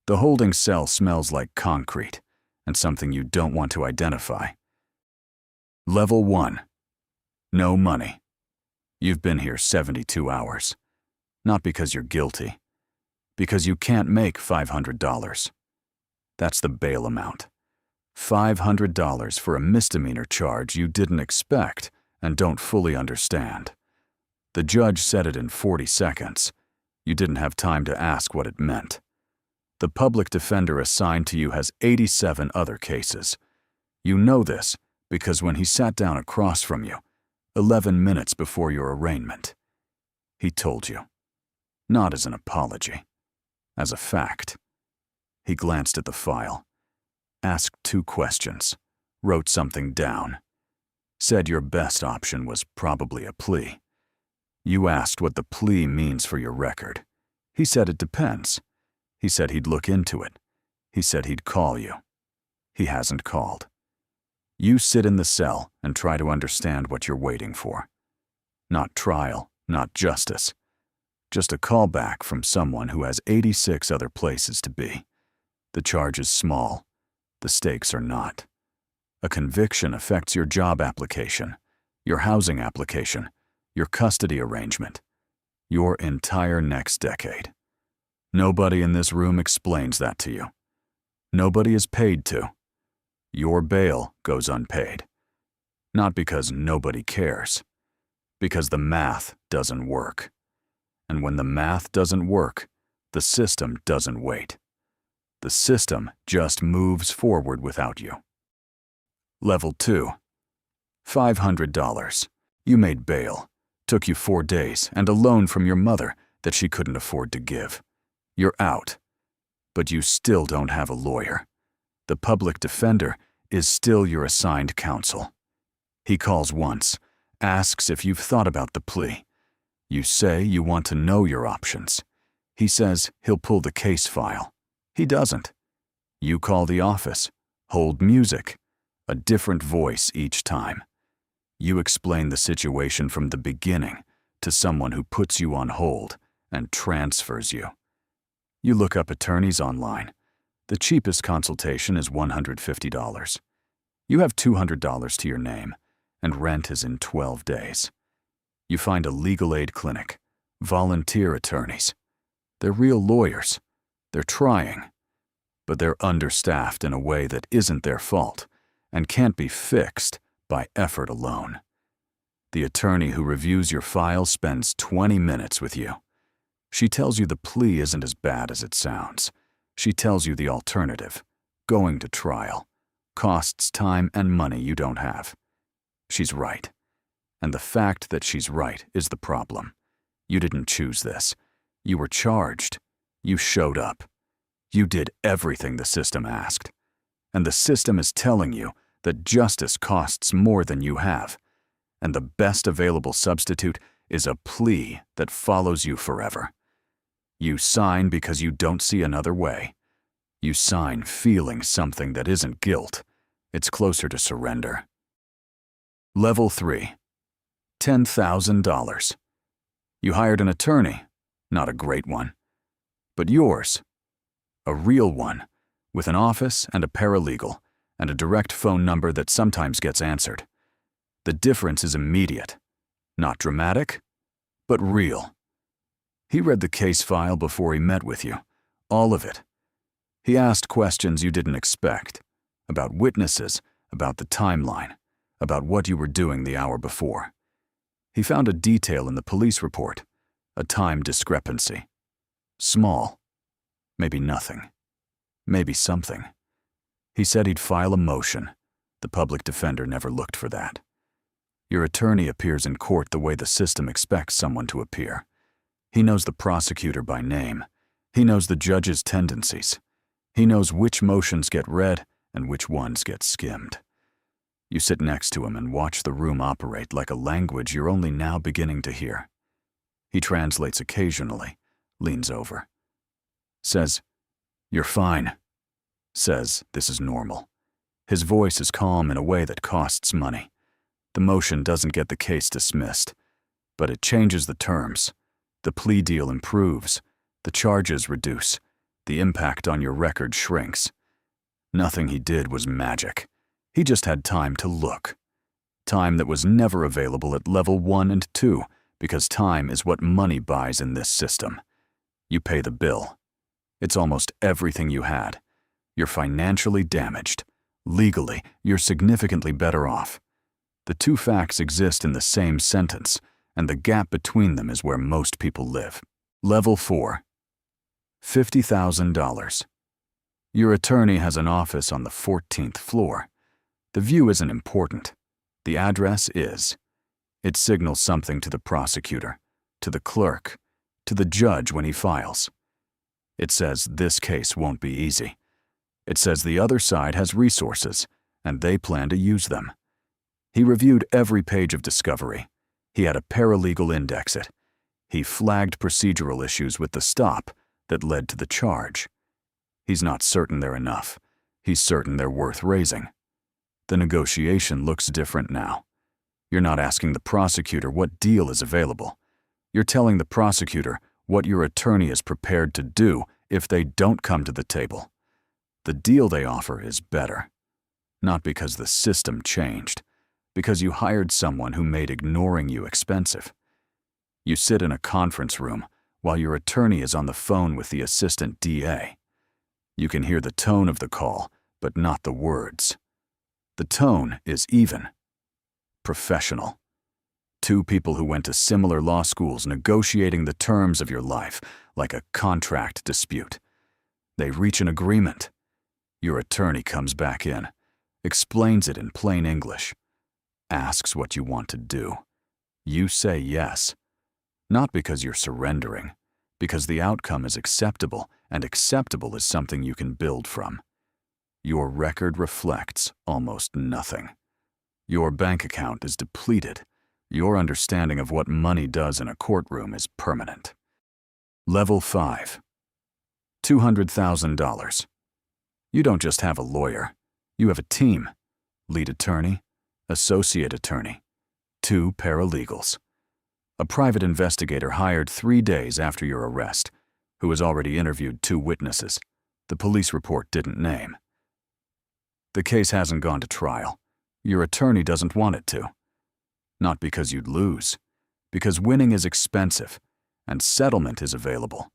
The holding cell smells like concrete and something you don't want to identify. Level 1. No money. You've been here 72 hours. Not because you're guilty. Because you can't make $500. That's the bail amount. $500 for a misdemeanor charge you didn't expect and don't fully understand. The judge said it in 40 seconds. You didn't have time to ask what it meant. The public defender assigned to you has 87 other cases. You know this because when he sat down across from you, 11 minutes before your arraignment, he told you. Not as an apology, as a fact. He glanced at the file, asked 2 questions, wrote something down, said your best option was probably a plea. You asked what the plea means for your record. He said it depends. He said he'd look into it. He said he'd call you. He hasn't called. You sit in the cell and try to understand what you're waiting for. Not trial, not justice. Just a call back from someone who has 86 other places to be. The charge is small. The stakes are not. A conviction affects your job application, your housing application, your custody arrangement, your entire next decade. Nobody in this room explains that to you. Nobody is paid to. Your bail goes unpaid. Not because nobody cares, because the math doesn't work. And when the math doesn't work, the system doesn't wait. The system just moves forward without you. Level 2. $500. You made bail. Took you 4 days and a loan from your mother that she couldn't afford to give. You're out. But you still don't have a lawyer. The public defender is still your assigned counsel. He calls once, asks if you've thought about the plea. You say you want to know your options. He says he'll pull the case file. He doesn't. You call the office, hold music, a different voice each time. You explain the situation from the beginning to someone who puts you on hold and transfers you. You look up attorneys online. The cheapest consultation is $150. You have $200 to your name, and rent is in 12 days. You find a legal aid clinic, volunteer attorneys. They're real lawyers. They're trying, but they're understaffed in a way that isn't their fault and can't be fixed by effort alone. The attorney who reviews your file spends 20 minutes with you. She tells you the plea isn't as bad as it sounds. She tells you the alternative, going to trial, costs time and money you don't have. She's right. And the fact that she's right is the problem. You didn't choose this. You were charged. You showed up. You did everything the system asked. And the system is telling you that justice costs more than you have. And the best available substitute is a plea that follows you forever. You sign because you don't see another way. You sign feeling something that isn't guilt. It's closer to surrender. Level 3. $10,000. You hired an attorney, not a great one, but yours. A real one, with an office and a paralegal, and a direct phone number that sometimes gets answered. The difference is immediate. Not dramatic, but real. He read the case file before he met with you, all of it. He asked questions you didn't expect, about witnesses, about the timeline, about what you were doing the hour before. He found a detail in the police report, a time discrepancy. Small, maybe nothing, maybe something. He said he'd file a motion. The public defender never looked for that. Your attorney appears in court the way the system expects someone to appear. He knows the prosecutor by name. He knows the judge's tendencies. He knows which motions get read and which ones get skimmed. You sit next to him and watch the room operate like a language you're only now beginning to hear. He translates occasionally, leans over. Says, "You're fine." Says, "This is normal." His voice is calm in a way that costs money. The motion doesn't get the case dismissed, but it changes the terms. The plea deal improves. The charges reduce. the impact on your record shrinks. Nothing he did was magic. He just had time to look. Time that was never available at level 1 and 2, because time is what money buys in this system. You pay the bill. It's almost everything you had. You're financially damaged. Legally, you're significantly better off. The two facts exist in the same sentence, and the gap between them is where most people live. Level 4. $50,000. Your attorney has an office on the 14th floor. The view isn't important. The address is. It signals something to the prosecutor, to the clerk, to the judge when he files. It says this case won't be easy. It says the other side has resources, and they plan to use them. He reviewed every page of discovery. He had a paralegal index it. He flagged procedural issues with the stop that led to the charge. He's not certain they're enough. He's certain they're worth raising. The negotiation looks different now. You're not asking the prosecutor what deal is available. You're telling the prosecutor what your attorney is prepared to do if they don't come to the table. The deal they offer is better. Not because the system changed, because you hired someone who made ignoring you expensive. You sit in a conference room while your attorney is on the phone with the assistant DA. You can hear the tone of the call, but not the words. The tone is even. Professional. Two people who went to similar law schools negotiating the terms of your life like a contract dispute. They reach an agreement. Your attorney comes back in, explains it in plain English, asks what you want to do. You say yes. Not because you're surrendering, because the outcome is acceptable, and acceptable is something you can build from. Your record reflects almost nothing. Your bank account is depleted. Your understanding of what money does in a courtroom is permanent. Level 5. $200,000. You don't just have a lawyer. You have a team. Lead attorney, associate attorney, 2 paralegals. A private investigator hired 3 days after your arrest, who has already interviewed 2 witnesses the police report didn't name. The case hasn't gone to trial. Your attorney doesn't want it to. Not because you'd lose, because winning is expensive, and settlement is available,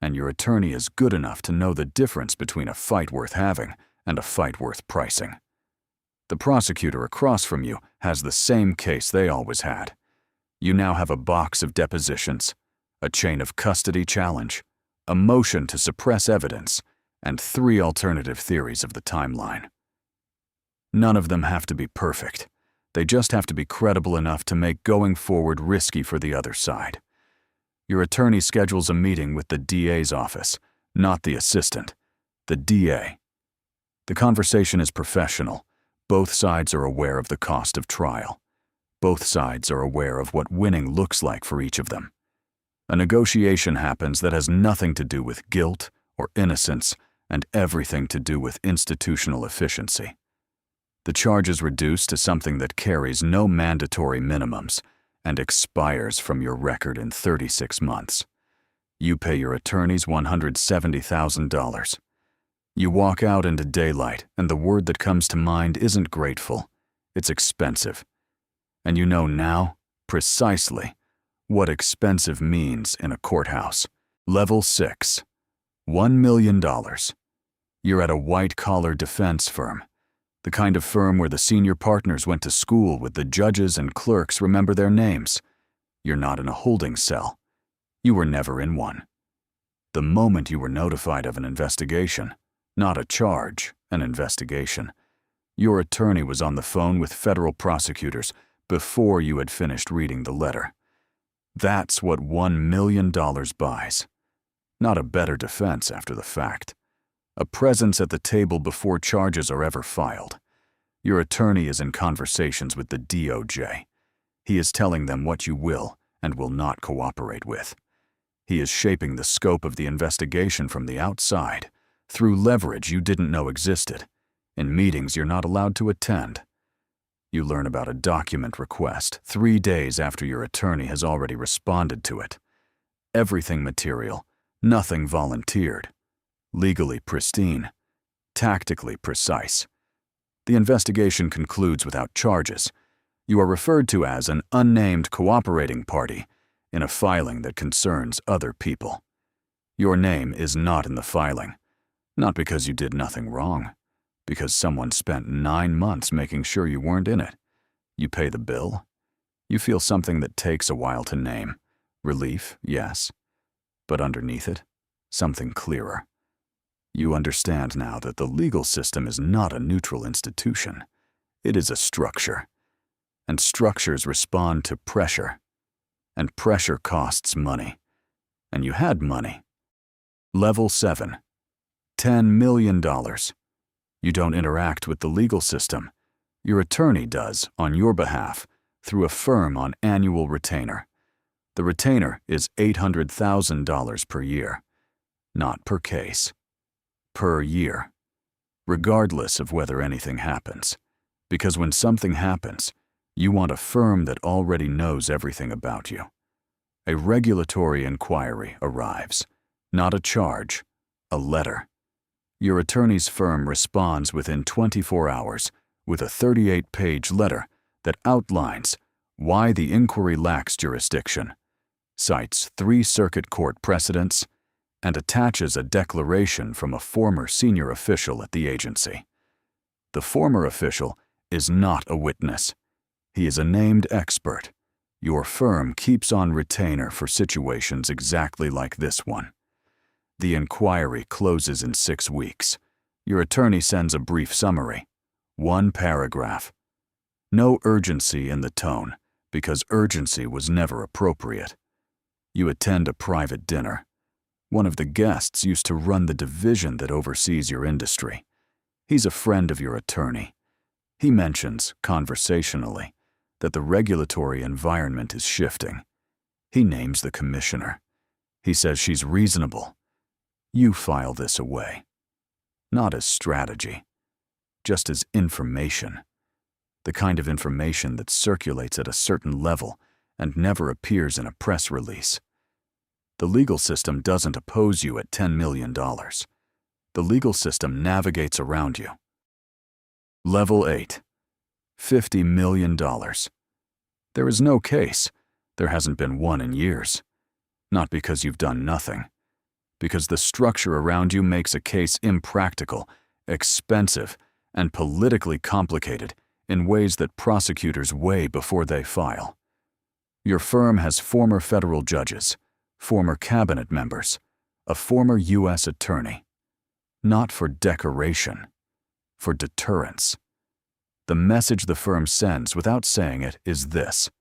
and your attorney is good enough to know the difference between a fight worth having and a fight worth pricing. The prosecutor across from you has the same case they always had. You now have a box of depositions, a chain of custody challenge, a motion to suppress evidence, and 3 alternative theories of the timeline. None of them have to be perfect. They just have to be credible enough to make going forward risky for the other side. Your attorney schedules a meeting with the DA's office, not the assistant, the DA. The conversation is professional. Both sides are aware of the cost of trial. Both sides are aware of what winning looks like for each of them. A negotiation happens that has nothing to do with guilt or innocence and everything to do with institutional efficiency. The charge is reduced to something that carries no mandatory minimums and expires from your record in 36 months. You pay your attorneys $170,000. You walk out into daylight, and the word that comes to mind isn't grateful, it's expensive. And you know now, precisely, what expensive means in a courthouse. Level 6. $1 million. You're at a white-collar defense firm. The kind of firm where the senior partners went to school with the judges and clerks remember their names. You're not in a holding cell. You were never in one. The moment you were notified of an investigation, not a charge, an investigation, your attorney was on the phone with federal prosecutors before you had finished reading the letter. That's what $1 million buys. Not a better defense after the fact. A presence at the table before charges are ever filed. Your attorney is in conversations with the DOJ. He is telling them what you will and will not cooperate with. He is shaping the scope of the investigation from the outside, through leverage you didn't know existed, in meetings you're not allowed to attend. You learn about a document request 3 days after your attorney has already responded to it. Everything material, nothing volunteered. legally pristine, tactically precise. The investigation concludes without charges. You are referred to as an unnamed cooperating party in a filing that concerns other people. Your name is not in the filing, not because you did nothing wrong, because someone spent 9 months making sure you weren't in it. You pay the bill. You feel something that takes a while to name. Relief, yes, but underneath it, something clearer. You understand now that the legal system is not a neutral institution. It is a structure, and structures respond to pressure, and pressure costs money, and you had money. Level 7, $10 million. You don't interact with the legal system. Your attorney does, on your behalf, through a firm on annual retainer. The retainer is $800,000 per year, not per case, per year, regardless of whether anything happens. Because when something happens, you want a firm that already knows everything about you. A regulatory inquiry arrives, not a charge, a letter. Your attorney's firm responds within 24 hours with a 38-page letter that outlines why the inquiry lacks jurisdiction, cites 3 circuit court precedents, and attaches a declaration from a former senior official at the agency. The former official is not a witness. He is a named expert. Your firm keeps on retainer for situations exactly like this one. The inquiry closes in 6 weeks. Your attorney sends a brief summary, 1 paragraph. No urgency in the tone, because urgency was never appropriate. You attend a private dinner. One of the guests used to run the division that oversees your industry. He's a friend of your attorney. He mentions, conversationally, that the regulatory environment is shifting. He names the commissioner. He says she's reasonable. You file this away. Not as strategy, just as information. The kind of information that circulates at a certain level and never appears in a press release. The legal system doesn't oppose you at $10 million. The legal system navigates around you. Level 8, $50 million. There is no case. There hasn't been one in years. Not because you've done nothing. Because the structure around you makes a case impractical, expensive, and politically complicated in ways that prosecutors weigh before they file. Your firm has former federal judges, former cabinet members, a former U.S. attorney. Not for decoration, for deterrence. The message the firm sends without saying it is this: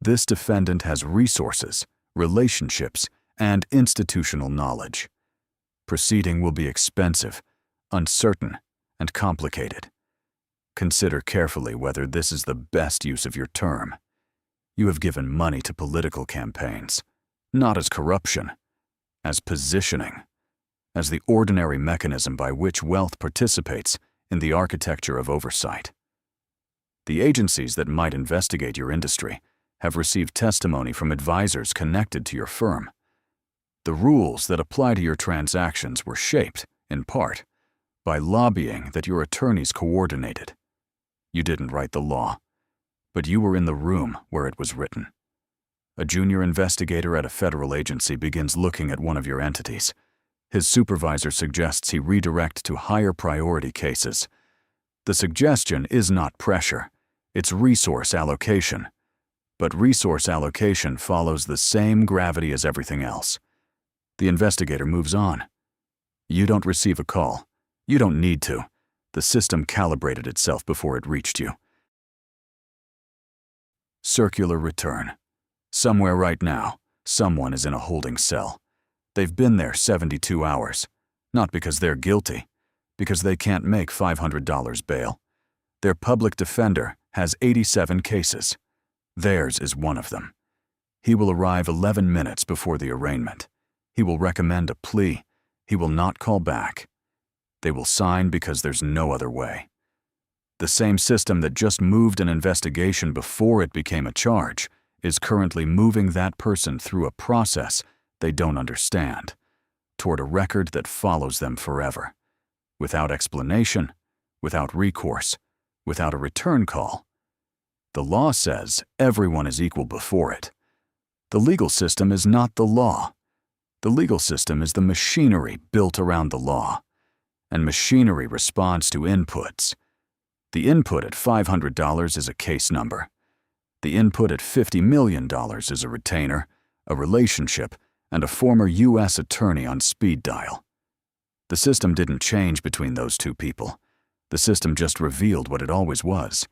this defendant has resources, relationships, and institutional knowledge. Proceeding will be expensive, uncertain, and complicated. Consider carefully whether this is the best use of your term. You have given money to political campaigns, not as corruption, as positioning, as the ordinary mechanism by which wealth participates in the architecture of oversight. The agencies that might investigate your industry have received testimony from advisors connected to your firm. The rules that apply to your transactions were shaped, in part, by lobbying that your attorneys coordinated. You didn't write the law, but you were in the room where it was written. A junior investigator at a federal agency begins looking at one of your entities. His supervisor suggests he redirect to higher priority cases. The suggestion is not pressure, it's resource allocation. But resource allocation follows the same gravity as everything else. The investigator moves on. You don't receive a call. You don't need to. The system calibrated itself before it reached you. Circular return. Somewhere right now, someone is in a holding cell. They've been there 72 hours. Not because they're guilty, because they can't make $500 bail. Their public defender has 87 cases. Theirs is one of them. He will arrive 11 minutes before the arraignment. He will recommend a plea. He will not call back. They will sign because there's no other way. The same system that just moved an investigation before it became a charge is currently moving that person through a process they don't understand. toward a record that follows them forever, without explanation, without recourse, without a return call. The law says everyone is equal before it. The legal system is not the law. The legal system is the machinery built around the law, and machinery responds to inputs. The input at $500 is a case number. The input at $50 million is a retainer, a relationship, and a former U.S. attorney on speed dial. The system didn't change between those two people. The system just revealed what it always was.